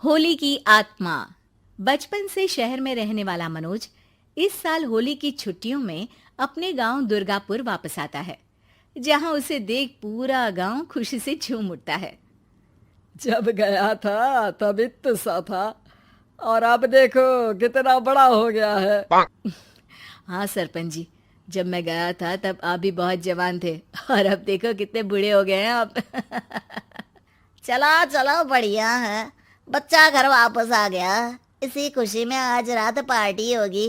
होली की आत्मा। बचपन से शहर में रहने वाला मनोज इस साल होली की छुट्टियों में अपने गांव दुर्गापुर वापस आता है, जहां उसे देख पूरा गांव खुशी से झूम उठता है। जब गया था तब इतना सा था और अब देखो कितना बड़ा हो गया है। हाँ सरपंच जी, जब मैं गया था तब आप भी बहुत जवान थे और अब देखो कितने बूढ़े हो गए हैं आप। चलो चलो, बढ़िया है। बच्चा घर वापस आ गया। इसी खुशी में आज रात पार्टी होगी।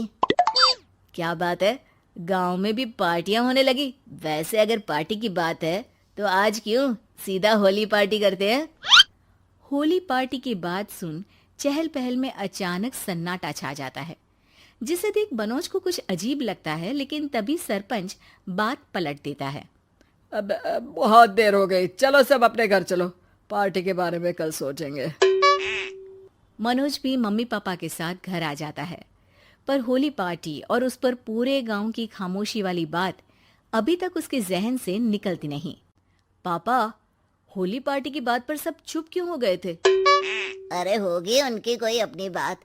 क्या बात है, गांव में भी पार्टियां होने लगी। वैसे अगर पार्टी की बात है तो आज क्यों सीधा होली पार्टी करते हैं। होली पार्टी की बात सुन चहल पहल में अचानक सन्नाटा छा जाता है, जिसे देख मनोज को कुछ अजीब लगता है, लेकिन तभी सरपंच बात पलट देता है। अब बहुत देर हो गई, चलो सब अपने घर चलो, पार्टी के बारे में कल सोचेंगे। मनोज भी मम्मी पापा के साथ घर आ जाता है, पर होली पार्टी और उस पर पूरे गांव की खामोशी वाली बात अभी तक उसके जहन से निकलती नहीं। पापा, होली पार्टी की बात पर सब चुप क्यों हो गए थे? अरे होगी उनकी कोई अपनी बात।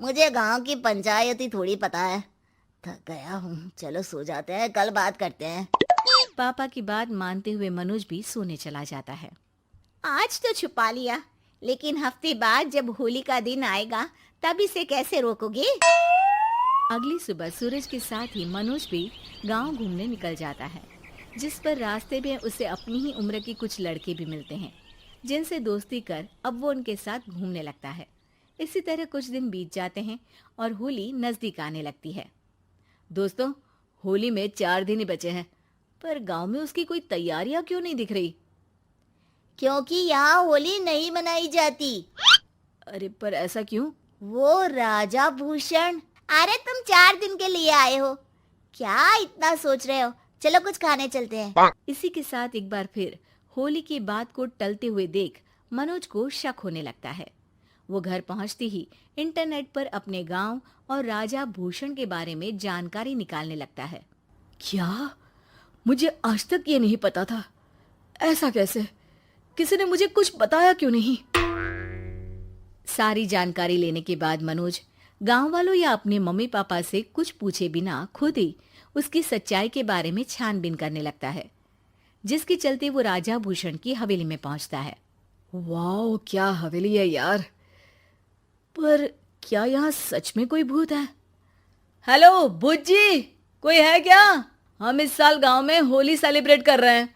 मुझे गांव की पंचायत ही थोड़ी पता है। थक गया हूँ, चलो सो जाते हैं, कल बात करते हैं। पापा की बात मानते हुए मनोज भी सोने चला जाता है। आज तो छुपा लिया, लेकिन हफ्ते बाद जब होली का दिन आएगा तब इसे कैसे रोकोगे? अगली सुबह सूरज के साथ ही मनोज भी गांव घूमने निकल जाता है, जिस पर रास्ते में उसे अपनी ही उम्र के कुछ लड़के भी मिलते हैं, जिनसे दोस्ती कर अब वो उनके साथ घूमने लगता है। इसी तरह कुछ दिन बीत जाते हैं और होली नजदीक आने लगती है। दोस्तों, होली में 4 दिन ही बचे हैं, पर गांव में उसकी कोई तैयारियां क्यों नहीं दिख रही? क्योंकि यहाँ होली नहीं मनाई जाती। अरे पर ऐसा क्यों? वो राजा भूषण। अरे तुम 4 दिन के लिए आए हो, क्या इतना सोच रहे हो? चलो कुछ खाने चलते हैं। इसी के साथ एक बार फिर होली की बात को टलते हुए देख मनोज को शक होने लगता है। वो घर पहुंचते ही इंटरनेट पर अपने गांव और राजा भूषण के बारे में जानकारी निकालने लगता है। क्या? मुझे आज तक ये नहीं पता था। ऐसा कैसे? किसी ने मुझे कुछ बताया क्यों नहीं? सारी जानकारी लेने के बाद मनोज गांव वालों या अपने मम्मी पापा से कुछ पूछे बिना खुद ही उसकी सच्चाई के बारे में छानबीन करने लगता है, जिसके चलते वो राजा भूषण की हवेली में पहुंचता है। वाह, क्या हवेली है यार। पर क्या यहाँ सच में कोई भूत है? हेलो भूत जी, कोई है क्या? हम इस साल गांव में होली सेलिब्रेट कर रहे हैं,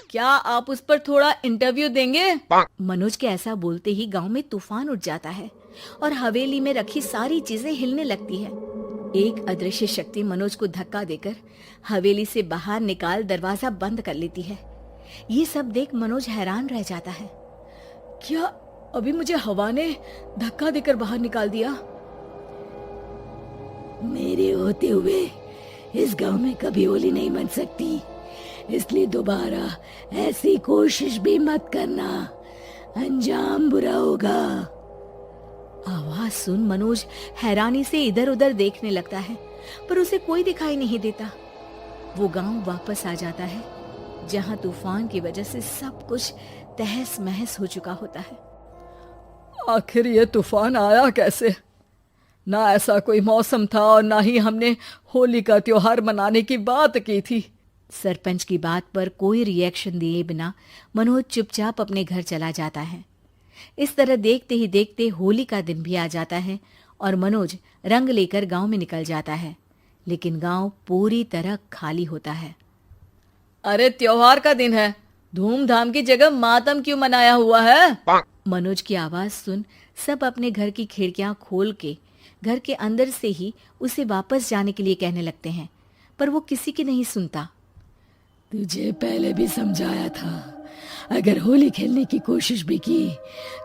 क्या आप उस पर थोड़ा इंटरव्यू देंगे? मनोज के ऐसा बोलते ही गांव में तूफान उठ जाता है और हवेली में रखी सारी चीजें हिलने लगती है। एक अदृश्य शक्ति मनोज को धक्का देकर हवेली से बाहर निकाल दरवाजा बंद कर लेती है। ये सब देख मनोज हैरान रह जाता है। क्या अभी मुझे हवा ने धक्का देकर बाहर निकाल दिया? मेरे होते हुए इस गांव में कभी होली नहीं बन सकती, इसलिए दोबारा ऐसी कोशिश भी मत करना, अंजाम बुरा होगा। आवाज सुन मनोज हैरानी से इधर उधर देखने लगता है, पर उसे कोई दिखाई नहीं देता। वो गांव वापस आ जाता है, जहां तूफान की वजह से सब कुछ तहस महस हो चुका होता है। आखिर ये तूफान आया कैसे? ना ऐसा कोई मौसम था और ना ही हमने होली का त्योहार मनाने की बात की थी। सरपंच की बात पर कोई रिएक्शन दिए बिना मनोज चुपचाप अपने घर चला जाता है। इस तरह देखते ही देखते होली का दिन भी आ जाता है और मनोज रंग लेकर गांव में निकल जाता है, लेकिन गांव पूरी तरह खाली होता है। अरे त्योहार का दिन है, धूमधाम की जगह मातम क्यों मनाया हुआ है? मनोज की आवाज सुन सब अपने घर की खिड़कियां खोल के घर के अंदर से ही उसे वापस जाने के लिए कहने लगते हैं, पर वो किसी की नहीं सुनता। तुझे पहले भी समझाया था, अगर होली खेलने की कोशिश भी की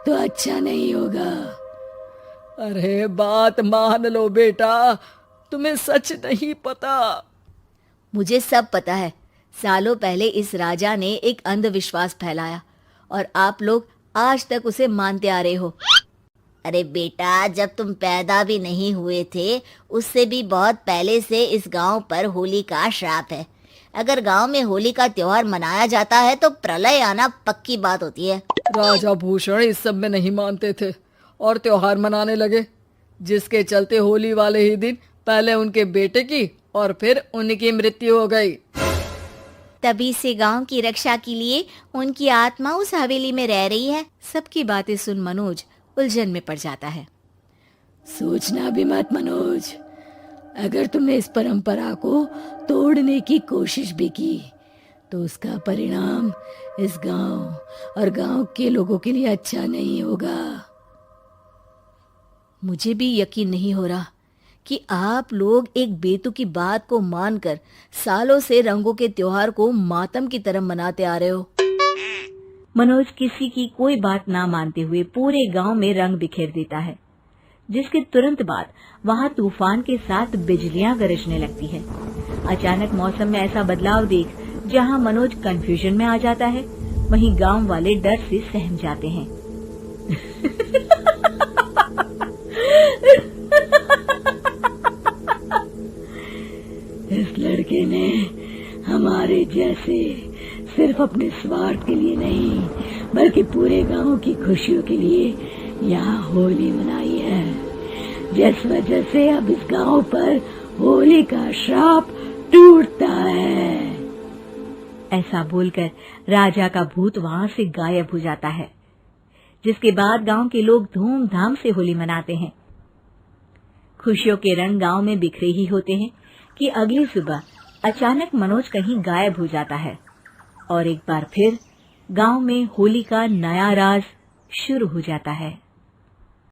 तो अच्छा नहीं होगा। अरे बात मान लो बेटा, तुम्हें सच नहीं पता। मुझे सब पता है। सालों पहले इस राजा ने एक अंधविश्वास फैलाया और आप लोग आज तक उसे मानते आ रहे हो। अरे बेटा, जब तुम पैदा भी नहीं हुए थे उससे भी बहुत पहले से इस गांव पर होली का श्राप है। अगर गांव में होली का त्योहार मनाया जाता है तो प्रलय आना पक्की बात होती है। राजा भूषण इस सब में नहीं मानते थे और त्योहार मनाने लगे, जिसके चलते होली वाले ही दिन पहले उनके बेटे की और फिर उनकी मृत्यु हो गई। तभी से गांव की रक्षा के लिए उनकी आत्मा उस हवेली में रह रही है। सबकी बातें सुन मनोज उलझन में पड़ जाता है। सोचना भी मत मनोज, अगर तुमने इस परंपरा को तोड़ने की कोशिश भी की तो उसका परिणाम इस गांव और गांव के लोगों के लिए अच्छा नहीं होगा। मुझे भी यकीन नहीं हो रहा कि आप लोग एक बेतुकी बात को मानकर सालों से रंगों के त्योहार को मातम की तरह मनाते आ रहे हो। मनोज किसी की कोई बात ना मानते हुए पूरे गांव में रंग बिखेर देता है, जिसके तुरंत बाद वहां तूफान के साथ बिजलियां गरजने लगती है। अचानक मौसम में ऐसा बदलाव देख जहां मनोज कंफ्यूजन में आ जाता है, वहीं गांव वाले डर से सहम जाते हैं। इस लड़के ने हमारे जैसे सिर्फ अपने स्वार्थ के लिए नहीं बल्कि पूरे गांव की खुशियों के लिए यहाँ होली मनाई है, जिस वजह से अब इस गांव पर होली का श्राप टूटता है। ऐसा बोलकर राजा का भूत वहां से गायब हो जाता है, जिसके बाद गांव के लोग धूमधाम से होली मनाते हैं। खुशियों के रंग गांव में बिखरे ही होते हैं कि अगली सुबह अचानक मनोज कहीं गायब हो जाता है और एक बार फिर गांव में होली का नया राज शुरू हो जाता है।